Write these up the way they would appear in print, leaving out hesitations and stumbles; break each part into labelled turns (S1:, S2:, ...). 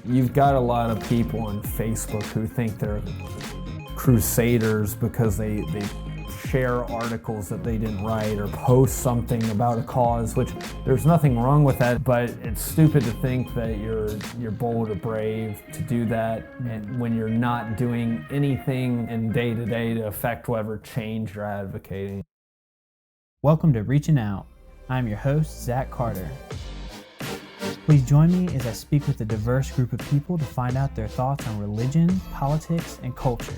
S1: you've got a lot of people on Facebook who think they're crusaders because they share articles that they didn't write or post something about a cause, which there's nothing wrong with that, but it's stupid to think that you're bold or brave to do that and when you're not doing anything in day-to-day to affect whatever change you're advocating.
S2: Welcome to Reaching Out. I'm your host, Zack Carter. Please join me as I speak with a diverse group of people to find out their thoughts on religion, politics, and culture.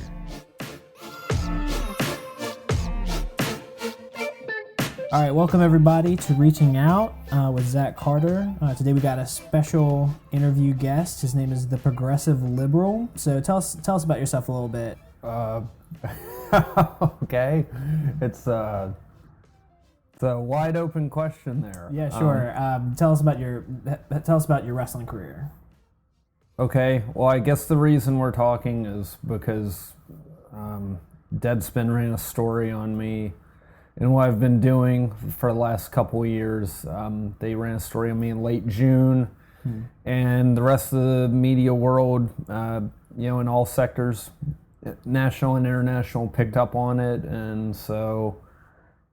S2: All right, welcome everybody to Reaching Out with Zack Carter. Today we got a special interview guest. His name is the Progressive Liberal. So tell us about yourself a little bit.
S1: Okay, it's a wide open question there.
S2: Yeah, sure. Tell us about your wrestling career.
S1: Okay, well, I guess the reason we're talking is because Deadspin ran a story on me and what I've been doing for the last couple of years. They ran a story on me in late June, and the rest of the media world, in all sectors, national and international, picked up on it, and so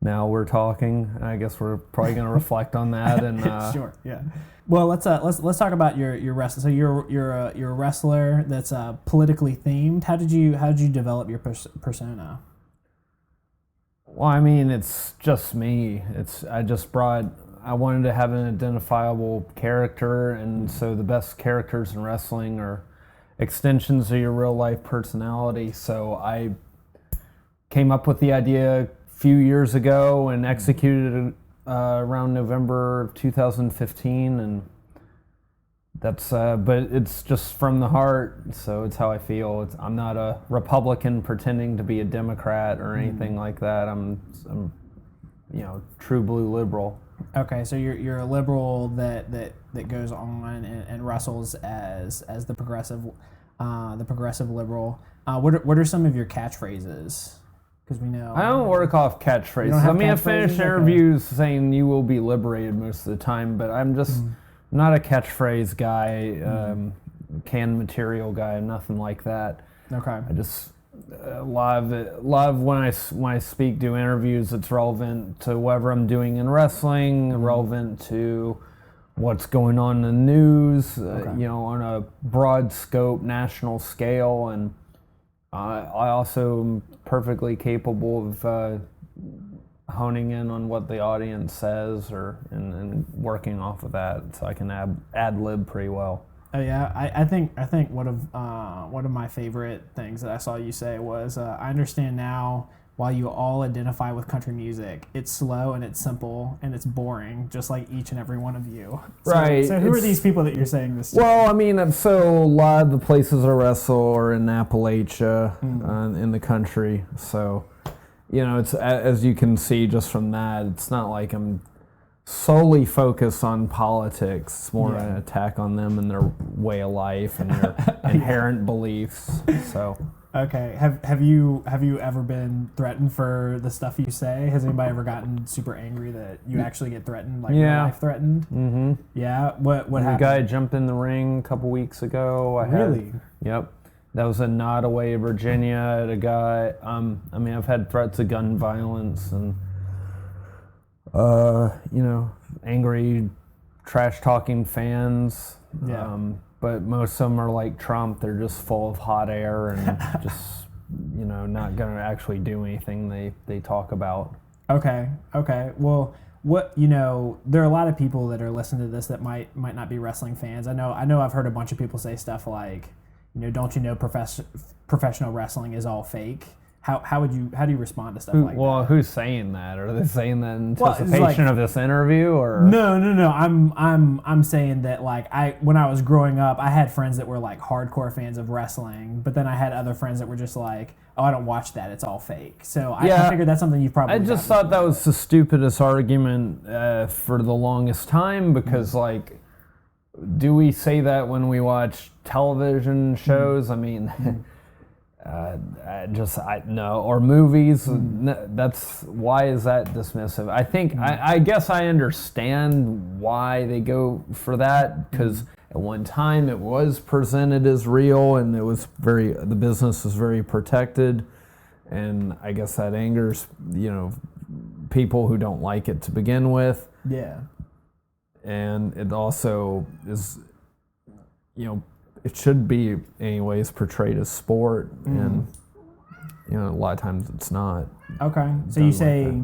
S1: now we're talking. I guess we're probably going to reflect on that. And
S2: sure, yeah. Well, let's talk about your wrestling. So you're a wrestler that's politically themed. How did you develop your persona?
S1: Well, I mean, it's just me. I wanted to have an identifiable character, and so the best characters in wrestling are extensions of your real life personality. So I came up with the idea a few years ago and executed it around November of 2015, and that's but it's just from the heart, so it's how I feel. I'm not a Republican pretending to be a Democrat or anything like that. I'm true blue liberal.
S2: Okay, so you're a liberal that goes on and wrestles as the progressive liberal. What are some of your catchphrases? Because we know
S1: I don't work off catchphrases. I mean, I finish interviews saying "you will be liberated" most of the time, but I'm just not a catchphrase guy, canned material guy, nothing like that.
S2: Okay.
S1: I just a lot of when I speak, do interviews, it's relevant to whatever I'm doing in wrestling, relevant to what's going on in the news, on a broad scope, national scale, and I also am perfectly capable of honing in on what the audience says and working off of that, so I can ad lib pretty well.
S2: Oh yeah, I think one of my favorite things that I saw you say was I understand now why you all identify with country music. It's slow and it's simple and it's boring, just like each and every one of you.
S1: Right.
S2: So who are these people that you're saying this to?
S1: Well, I mean, so a lot of the places I wrestle are in Appalachia, in the country. So, it's, as you can see just from that, it's not like I'm solely focused on politics. It's more an attack on them and their way of life and their inherent beliefs. So.
S2: Okay. Have you ever been threatened for the stuff you say? Has anybody ever gotten super angry that you actually get threatened, like real life threatened? Mm-hmm. Yeah. What happened?
S1: The guy jumped in the ring a couple weeks ago.
S2: Really?
S1: Yep. That was in Nottoway, Virginia. At a guy. I've had threats of gun violence and angry, trash talking fans.
S2: Yeah.
S1: But most of them are like Trump. They're just full of hot air and just, not going to actually do anything they talk about. Okay.
S2: Well, there are a lot of people that are listening to this that might not be wrestling fans. I know I've heard a bunch of people say stuff like, don't you know professional wrestling is all fake? How do you respond to stuff like that?
S1: Well, who's saying that? Are they saying that in anticipation of this interview, or
S2: no? I'm saying that when I was growing up, I had friends that were like hardcore fans of wrestling, but then I had other friends that were just like, oh, I don't watch that; it's all fake. So I figured that's something you probably.
S1: I just thought that was the stupidest argument for the longest time because do we say that when we watch television shows? I mean. No, or movies. That's why is that dismissive? I think I guess I understand why they go for that because at one time it was presented as real, and the business was very protected, and I guess that angers people who don't like it to begin with.
S2: Yeah.
S1: And it also is, it should be anyways portrayed as sport, and a lot of times it's not.
S2: Okay, so you say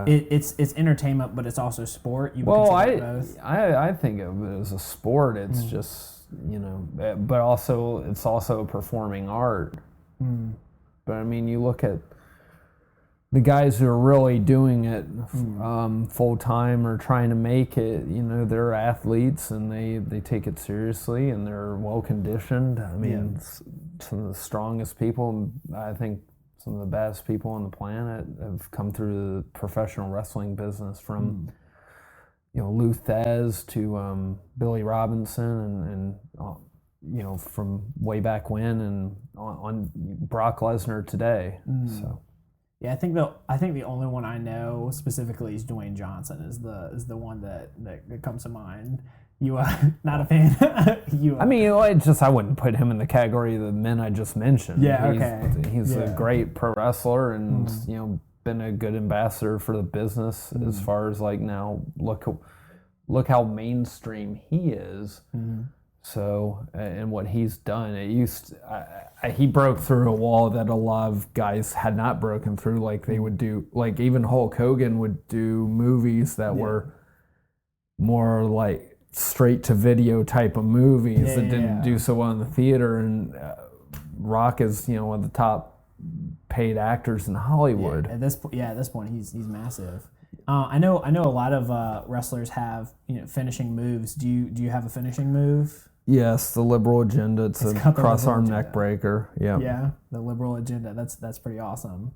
S2: it's entertainment, but it's also sport. You would consider both?
S1: I think of it as a sport. It's just but also it's also a performing art. But I mean, you look at the guys who are really doing it full time or trying to make it, they're athletes and they take it seriously and they're well conditioned. I mean, some of the strongest people, I think some of the best people on the planet have come through the professional wrestling business, from Lou Thez to Billy Robinson and from way back when, and on Brock Lesnar today. So.
S2: Yeah, I think the only one I know specifically is Dwayne Johnson is the one that comes to mind. You not a fan?
S1: I mean, I wouldn't put him in the category of the men I just mentioned.
S2: Yeah,
S1: He's a great pro wrestler, and been a good ambassador for the business as far as now look how mainstream he is. So, and what he's done, he broke through a wall that a lot of guys had not broken through. Like they would do, like even Hulk Hogan would do movies that were more like straight to video type of movies that didn't do so well in the theater. And Rock is, one of the top paid actors in Hollywood.
S2: At this point, he's massive. I know a lot of wrestlers have finishing moves. Do you have a finishing move?
S1: Yes, the liberal agenda. It's a cross-arm neck breaker. Yeah.
S2: Yeah, the liberal agenda. That's pretty awesome.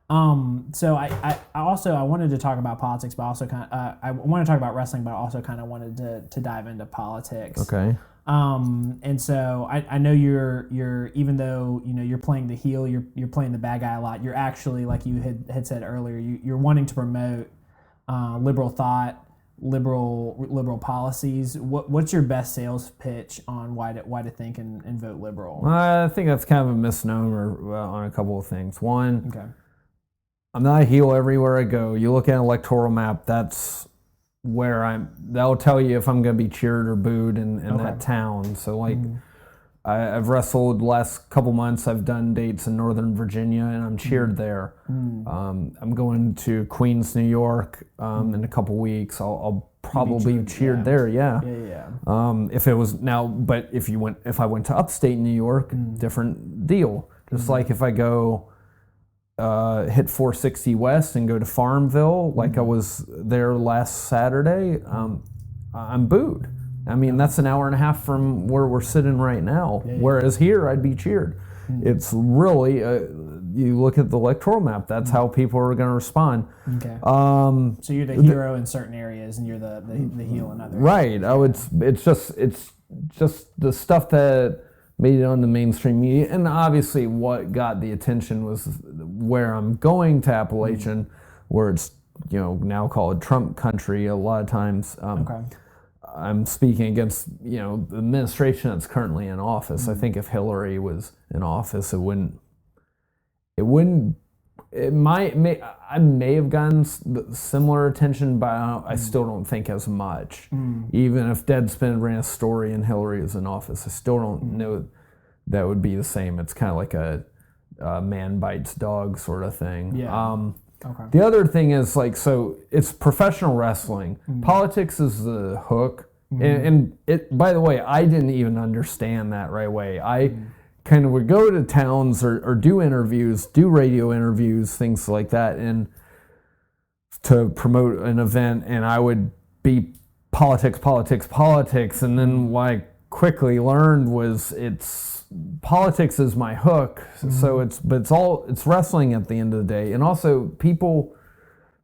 S2: So I wanted to talk about politics, but also I want to talk about wrestling, but I also kind of wanted to dive into politics.
S1: Okay.
S2: And so I know you're even though you're playing the heel, you're playing the bad guy a lot. You're actually, like you had said earlier, you're wanting to promote liberal thought, liberal policies. What's your best sales pitch on why to think and vote liberal?
S1: I think that's kind of a misnomer on a couple of things. One,
S2: okay,
S1: I'm not a heel everywhere I go. You look at an electoral map, that's where that'll tell you if I'm going to be cheered or booed in that town. So I've wrestled the last couple months. I've done dates in Northern Virginia, and I'm cheered there. I'm going to Queens, New York in a couple weeks. I'll probably be cheered there. Yeah. If it was now, but if I went to upstate New York, different deal. Just like if I go hit 460 West and go to Farmville, like I was there last Saturday, I'm booed. I mean, that's an hour and a half from where we're sitting right now. Whereas here, I'd be cheered. It's really, you look at the electoral map, that's how people are going to respond.
S2: Okay. So you're the hero in certain areas, and you're the heel in others.
S1: Right. It's just the stuff that made it on the mainstream media. And obviously what got the attention was where I'm going to Appalachian, where it's, now called Trump country a lot of times. I'm speaking against, the administration that's currently in office. I think if Hillary was in office, I may have gotten similar attention, but I still don't think as much. Even if Deadspin ran a story and Hillary is in office, I still don't know that would be the same. It's kind of like a man bites dog sort of thing. The other thing is so it's professional wrestling. Politics is the hook. And it, by the way, I didn't even understand that right away. I kind of would go to towns or do interviews, do radio interviews, things like that, and to promote an event, and I would be politics. And then what I quickly learned was politics is my hook. So it's wrestling at the end of the day. And also people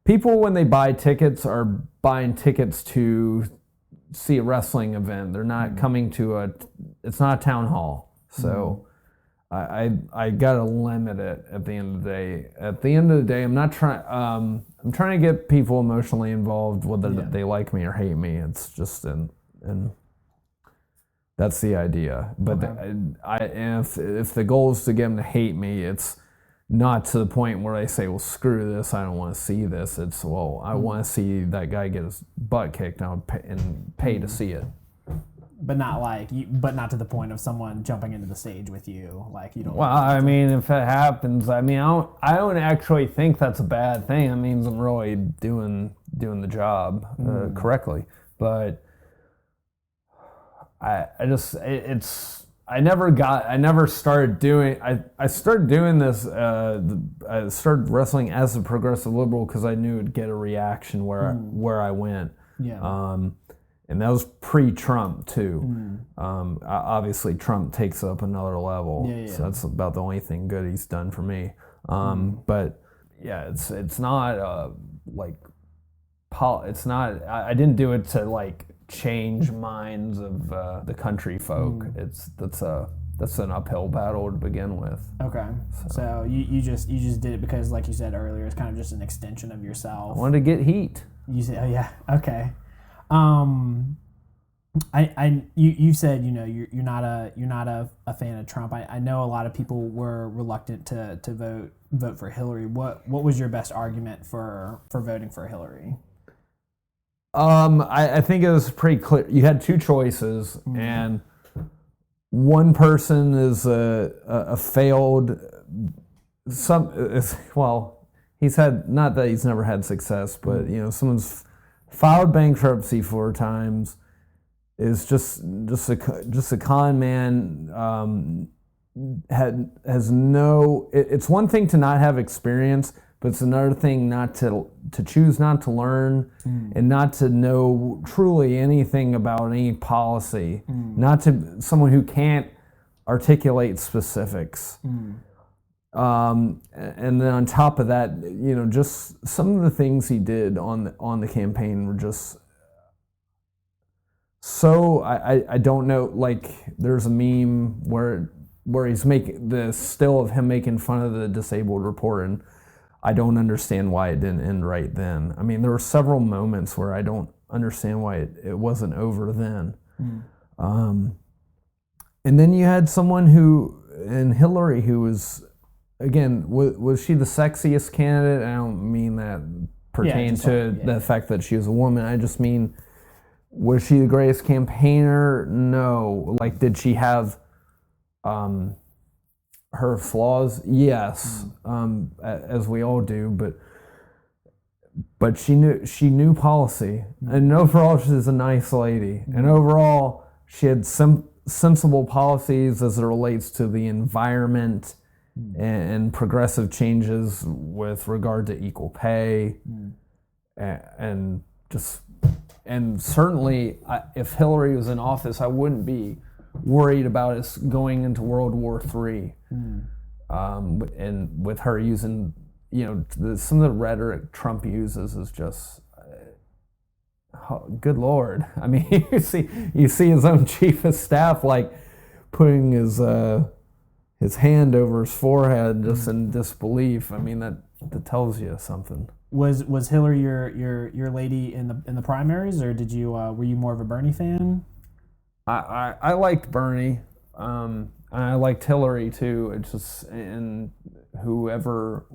S1: when they buy tickets are buying tickets to see a wrestling event. They're not coming to it's not a town hall. So I gotta limit it at the end of the day. At the end of the day, I'm not trying. I'm trying to get people emotionally involved, whether they like me or hate me. It's just That's the idea. But if the goal is to get them to hate me, it's not to the point where they say, well, screw this, I don't want to see this. It's, well, I want to see that guy get his butt kicked and pay to see it.
S2: But not to the point of someone jumping into the stage with you, like you don't.
S1: Well, I mean, if it happens, I mean, I don't actually think that's a bad thing. It means I'm really doing the job correctly. But I never started doing. I started doing this. I started wrestling as a progressive liberal because I knew it'd get a reaction where I went.
S2: Yeah.
S1: And that was pre-Trump too. Obviously, Trump takes it up another level.
S2: Yeah.
S1: So that's about the only thing good he's done for me. But yeah, it's not it's not. I didn't do it to like change minds of the country folk. That's an uphill battle to begin with.
S2: Okay. So you just did it because, like you said earlier, it's kind of just an extension of yourself.
S1: I wanted to get heat.
S2: You said, oh yeah, okay. You said you're not a fan of Trump. I know a lot of people were reluctant to vote for Hillary. What was your best argument for voting for Hillary?
S1: I think it was pretty clear. You had two choices, and one person is a failed. He's had, not that he's never had success, but someone's filed bankruptcy 4 times, is just a con man. Has no. It's one thing to not have experience, but it's another thing not to choose not to learn and not to know truly anything about any policy. Not to someone who can't articulate specifics. And then on top of that, just some of the things he did on the campaign were just so I don't know. Like there's a meme where he's making the still of him making fun of the disabled reporter, and I don't understand why it didn't end right then. I mean, there were several moments where I don't understand why it wasn't over then. And then you had someone in Hillary, who was, again, was she the sexiest candidate? I don't mean that pertain to the fact that she was a woman. I just mean, was she the greatest campaigner? No. Like, did she have her flaws? Yes, as we all do. But she knew policy, and overall she's a nice lady, and overall she had sensible policies as it relates to the environment and progressive changes with regard to equal pay, and certainly if Hillary was in office, I wouldn't be worried about us going into World War III. And with her using, some of the rhetoric Trump uses is just, good Lord. I mean, you see his own chief of staff like putting his hand over his forehead just in disbelief. I mean, that tells you something.
S2: Was Hillary your lady in the primaries, or did you were you more of a Bernie fan?
S1: I liked Bernie. I liked Hillary too. It's just, and whoever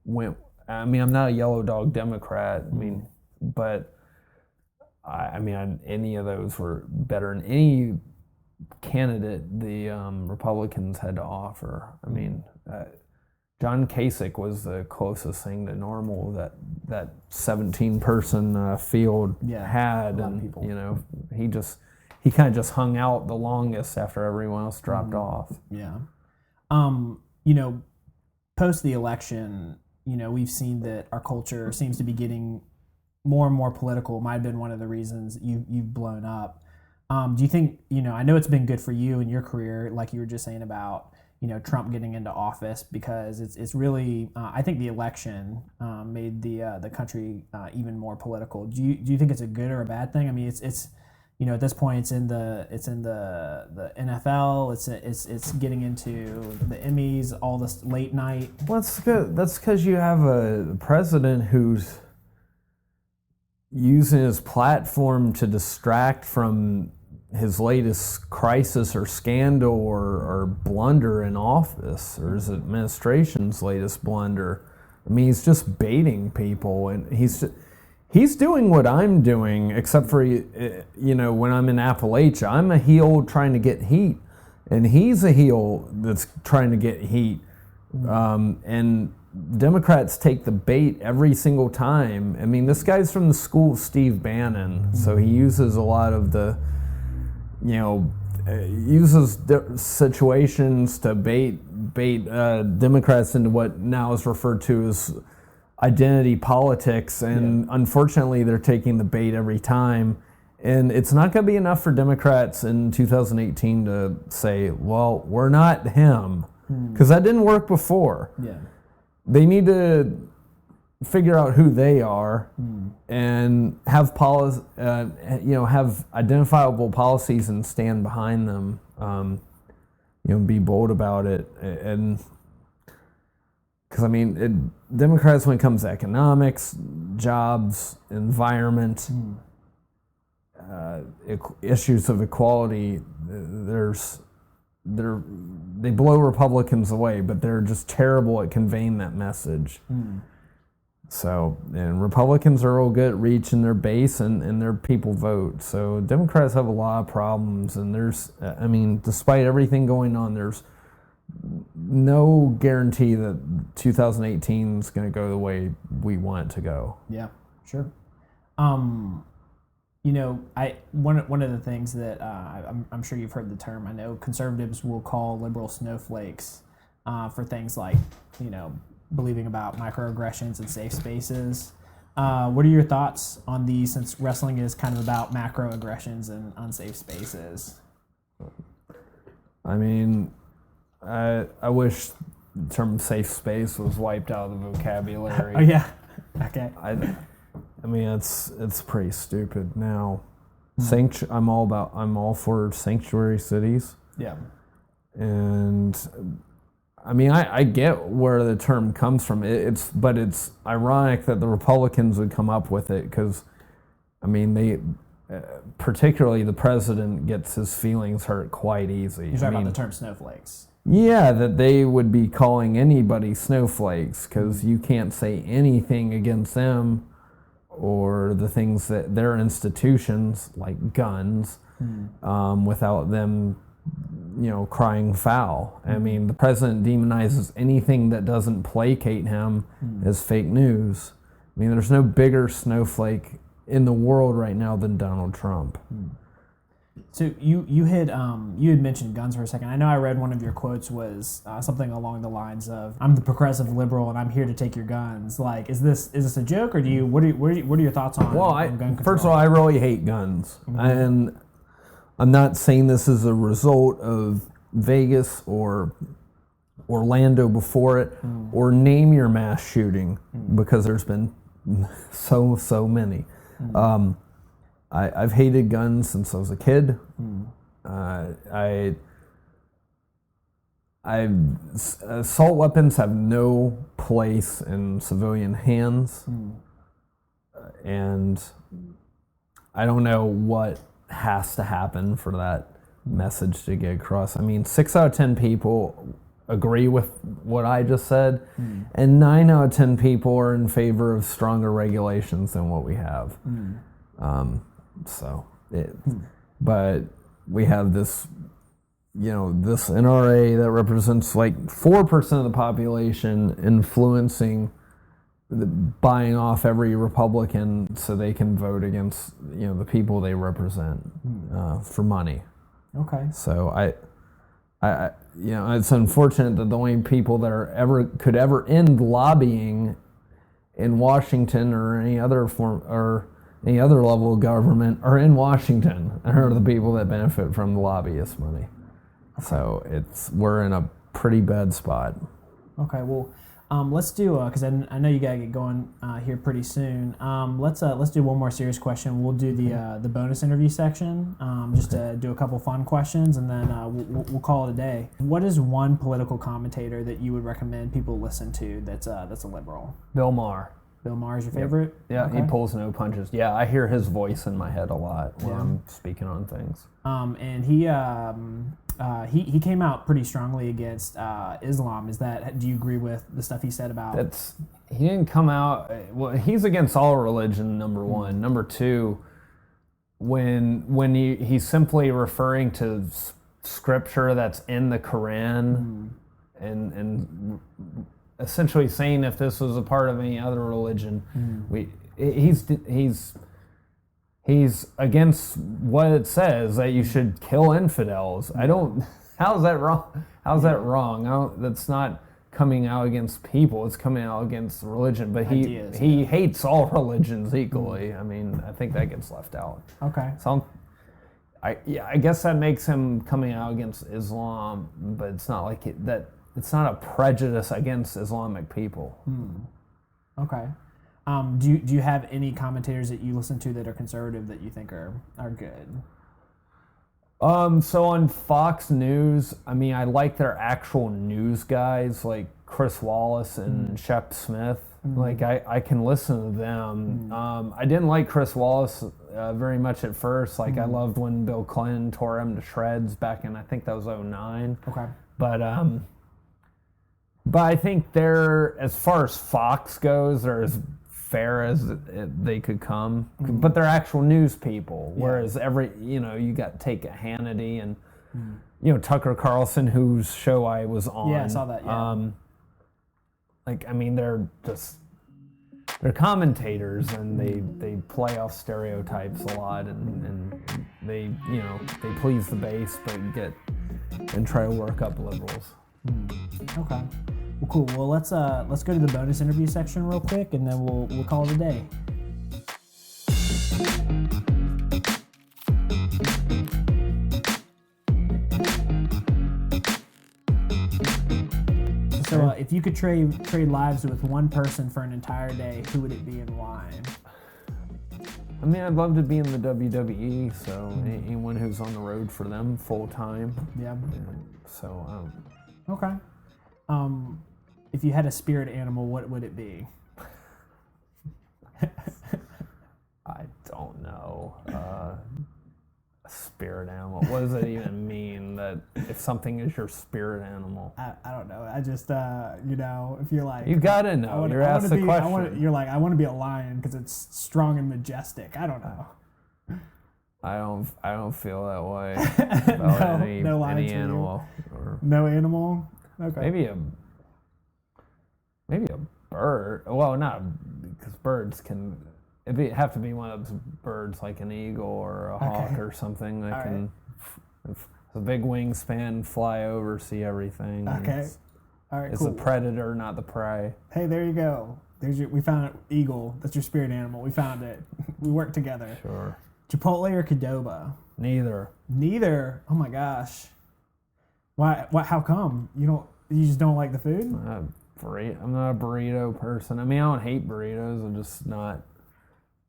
S1: went. I mean, I'm not a yellow dog Democrat. I mean, but any of those were better than any candidate the Republicans had to offer. I mean, John Kasich was the closest thing to normal that 17-person field had, and people. He kind of just hung out the longest after everyone else dropped off.
S2: Yeah. Post the election, we've seen that our culture seems to be getting more and more political. It might have been one of the reasons you've blown up. Do you think, I know it's been good for you in your career, like you were just saying about, Trump getting into office, because it's really, I think the election made the country even more political. Do you think it's a good or a bad thing? I mean, it's at this point it's in the NFL, it's getting into the Emmys, all this late night.
S1: Well, that's good. That's because you have a president who's using his platform to distract from his latest crisis or scandal or blunder in office, or his administration's latest blunder. I mean, he's just baiting people, and he's doing what I'm doing, except for, when I'm in Appalachia, I'm a heel trying to get heat, and he's a heel that's trying to get heat. And Democrats take the bait every single time. I mean, this guy's from the school of Steve Bannon, so he uses a lot of the, uses situations to bait Democrats into what now is referred to as identity politics, and unfortunately they're taking the bait every time. And it's not going to be enough for Democrats in 2018 to say, well, we're not him, because that didn't work before. They need to figure out who they are and have have identifiable policies and stand behind them. Be bold about it, and because Democrats, when it comes to economics, jobs, environment, issues of equality, they blow Republicans away, but they're just terrible at conveying that message. So, and Republicans are all good at reaching their base and their people vote. So Democrats have a lot of problems, and despite everything going on, there's no guarantee that 2018 is going to go the way we want it to go.
S2: Yeah, sure. One of the things that I'm sure you've heard the term. I know conservatives will call liberal snowflakes for things like, believing about microaggressions and safe spaces. What are your thoughts on these, since wrestling is kind of about macroaggressions and unsafe spaces?
S1: I wish the term safe space was wiped out of the vocabulary.
S2: Oh yeah, okay.
S1: It's pretty stupid now. I'm all for sanctuary cities.
S2: Yeah.
S1: And I get where the term comes from. But it's ironic that the Republicans would come up with it, because they particularly the president gets his feelings hurt quite easy.
S2: You're talking about the term snowflakes.
S1: Yeah, that they would be calling anybody snowflakes, because you can't say anything against them or the things that their institutions, like guns, without them crying foul. The president demonizes anything that doesn't placate him as fake news. There's no bigger snowflake in the world right now than Donald Trump.
S2: So you had mentioned guns for a second. I know I read one of your quotes was something along the lines of, "I'm the progressive liberal and I'm here to take your guns." Like, is this a joke, or what are your thoughts on?
S1: Well,
S2: on gun control?
S1: First of all, I really hate guns, and I'm not saying this is a result of Vegas or Orlando before it, or name your mass shooting, because there's been so many. I've hated guns since I was a kid. Assault weapons have no place in civilian hands, and I don't know what has to happen for that message to get across. 6 out of 10 people agree with what I just said, and 9 out of 10 people are in favor of stronger regulations than what we have. But we have this, this NRA that represents like 4% of the population, influencing buying off every Republican so they can vote against, the people they represent for money.
S2: Okay.
S1: So I it's unfortunate that the only people that could ever end lobbying in Washington or any other form or any other level of government are in Washington, and are the people that benefit from the lobbyist money. So we're in a pretty bad spot.
S2: Okay, well, let's do because I know you gotta get going here pretty soon. Let's do one more serious question. We'll do the bonus interview section, just to do a couple fun questions, and then we'll call it a day. What is one political commentator that you would recommend people listen to that's a liberal?
S1: Bill Maher.
S2: Bill Maher's your favorite?
S1: Yeah,
S2: Okay.
S1: he pulls no punches. Yeah, I hear his voice in my head a lot when I'm speaking on things.
S2: And he came out pretty strongly against Islam. Do you agree with the stuff he said about?
S1: He didn't come out. Well, he's against all religion. Number one. Number two, when he's simply referring to scripture that's in the Quran, and essentially saying if this was a part of any other religion, he's against what it says that you should kill infidels. How's that wrong? How's that wrong? That's not coming out against people. It's coming out against religion. But he hates all religions equally. I mean, I think that gets left out.
S2: Okay.
S1: So I guess that makes him coming out against Islam, but it's not like that. It's not a prejudice against Islamic people.
S2: Okay. Do you have any commentators that you listen to that are conservative that you think are good?
S1: So on Fox News, I mean, I like their actual news guys like Chris Wallace and Shep Smith. Like I can listen to them. I didn't like Chris Wallace very much at first. Like I loved when Bill Clinton tore him to shreds back in, I think that was 2009.
S2: Okay.
S1: But I think as far as Fox goes, they're as fair as they could come. But they're actual news people. Whereas you got take a Hannity and Tucker Carlson, whose show I was on.
S2: Yeah, I saw that. Yeah.
S1: They're commentators and they play off stereotypes a lot and they please the base but and try to work up liberals.
S2: Okay. Well, cool. Well, let's go to the bonus interview section real quick, and then we'll call it a day. So, if you could trade lives with one person for an entire day, who would it be and why?
S1: I mean, I'd love to be in the WWE, so anyone who's on the road for them full time.
S2: Yeah.
S1: So.
S2: Okay. If you had a spirit animal, what would it be?
S1: I don't know. A spirit animal. What does it even mean that if something is your spirit animal?
S2: I don't know. I just, if you're like...
S1: You gotta know. You're asked the question.
S2: You're like, I want to be a lion because it's strong and majestic. I don't know.
S1: I don't feel that way about any animal.
S2: No animal? Okay.
S1: Maybe a bird. Well, not because birds can. It'd have to be one of those birds like an eagle or a hawk or something that can. A big wingspan, fly over, see everything.
S2: Okay. All right.
S1: It's
S2: cool.
S1: the predator, not the prey.
S2: Hey, there you go. We found an eagle. That's your spirit animal. We found it. We worked together.
S1: Sure.
S2: Chipotle or Qdoba?
S1: Neither.
S2: Neither. Oh my gosh. Why? How come you just don't like the food?
S1: I'm not a burrito person. I mean, I don't hate burritos. I'm just not.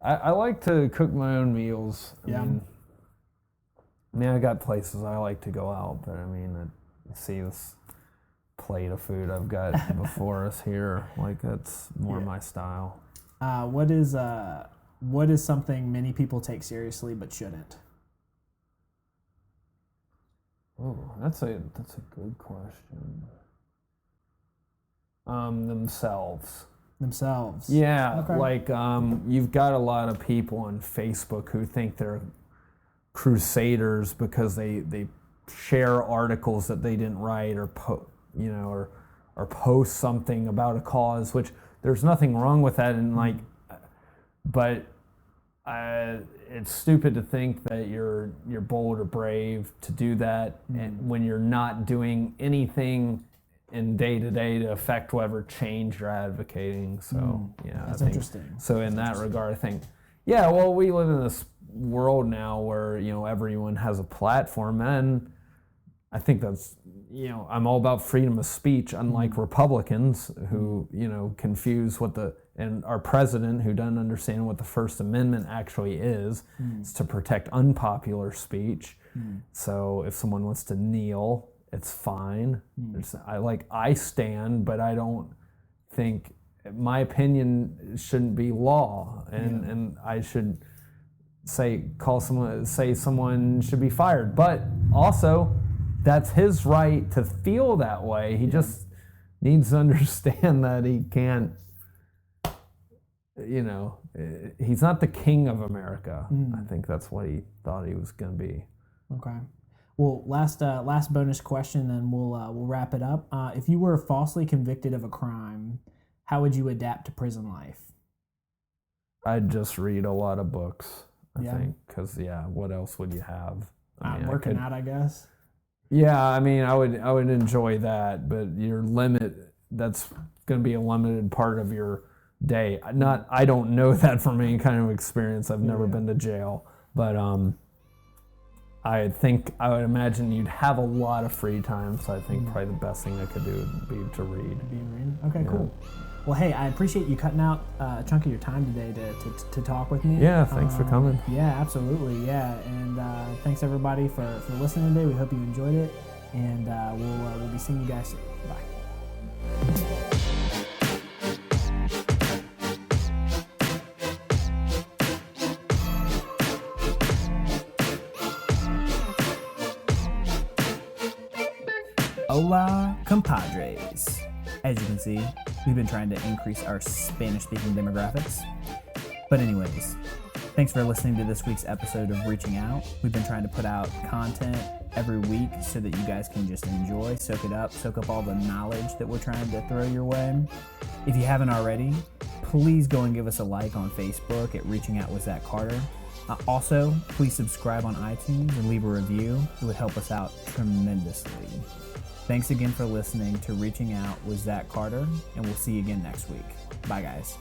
S1: I like to cook my own meals. I mean, I got places I like to go out, but I mean, I see this plate of food I've got before us here. Like that's more my style.
S2: What is something many people take seriously but shouldn't?
S1: Oh, that's a good question. Themselves. Yeah,
S2: okay.
S1: like you've got a lot of people on Facebook who think they're crusaders because they share articles that they didn't write or or post something about a cause, which there's nothing wrong with that, and but it's stupid to think that you're bold or brave to do that and when you're not doing anything in day-to-day to affect whatever change you're advocating. So
S2: that's interesting.
S1: So in that regard, I think we live in this world now where everyone has a platform, and I think that's I'm all about freedom of speech, unlike Republicans who confuse and our president who doesn't understand what the First Amendment actually is to protect unpopular speech. So if someone wants to kneel, it's fine. I stand, but I don't think my opinion shouldn't be law, and I should say someone should be fired. But also, that's his right to feel that way. He just needs to understand that he can't. He's not the king of America. I think that's what he thought he was going to be.
S2: Okay. Well, last bonus question, then we'll wrap it up. If you were falsely convicted of a crime, how would you adapt to prison life?
S1: I'd just read a lot of books, I
S2: Yeah.
S1: think, because what else would you have?
S2: Working out, I guess.
S1: Yeah, I mean, I would enjoy that, but that's going to be a limited part of your day. I don't know that from any kind of experience. I've never been to jail, but I would imagine you'd have a lot of free time. So I think probably the best thing I could do would be to read.
S2: Okay, cool. Well, hey, I appreciate you cutting out a chunk of your time today to talk with me.
S1: Yeah, thanks for coming.
S2: Yeah, absolutely. Yeah, and thanks everybody for listening today. We hope you enjoyed it, and we'll be seeing you guys soon. Bye. Hola, compadres. As you can see, we've been trying to increase our Spanish-speaking demographics. But anyways, thanks for listening to this week's episode of Reaching Out. We've been trying to put out content every week so that you guys can just enjoy, soak up all the knowledge that we're trying to throw your way. If you haven't already, please go and give us a like on Facebook at Reaching Out with Zack Carter. Also, please subscribe on iTunes and leave a review. It would help us out tremendously. Thanks again for listening to Reaching Out with Zack Carter, and we'll see you again next week. Bye, guys.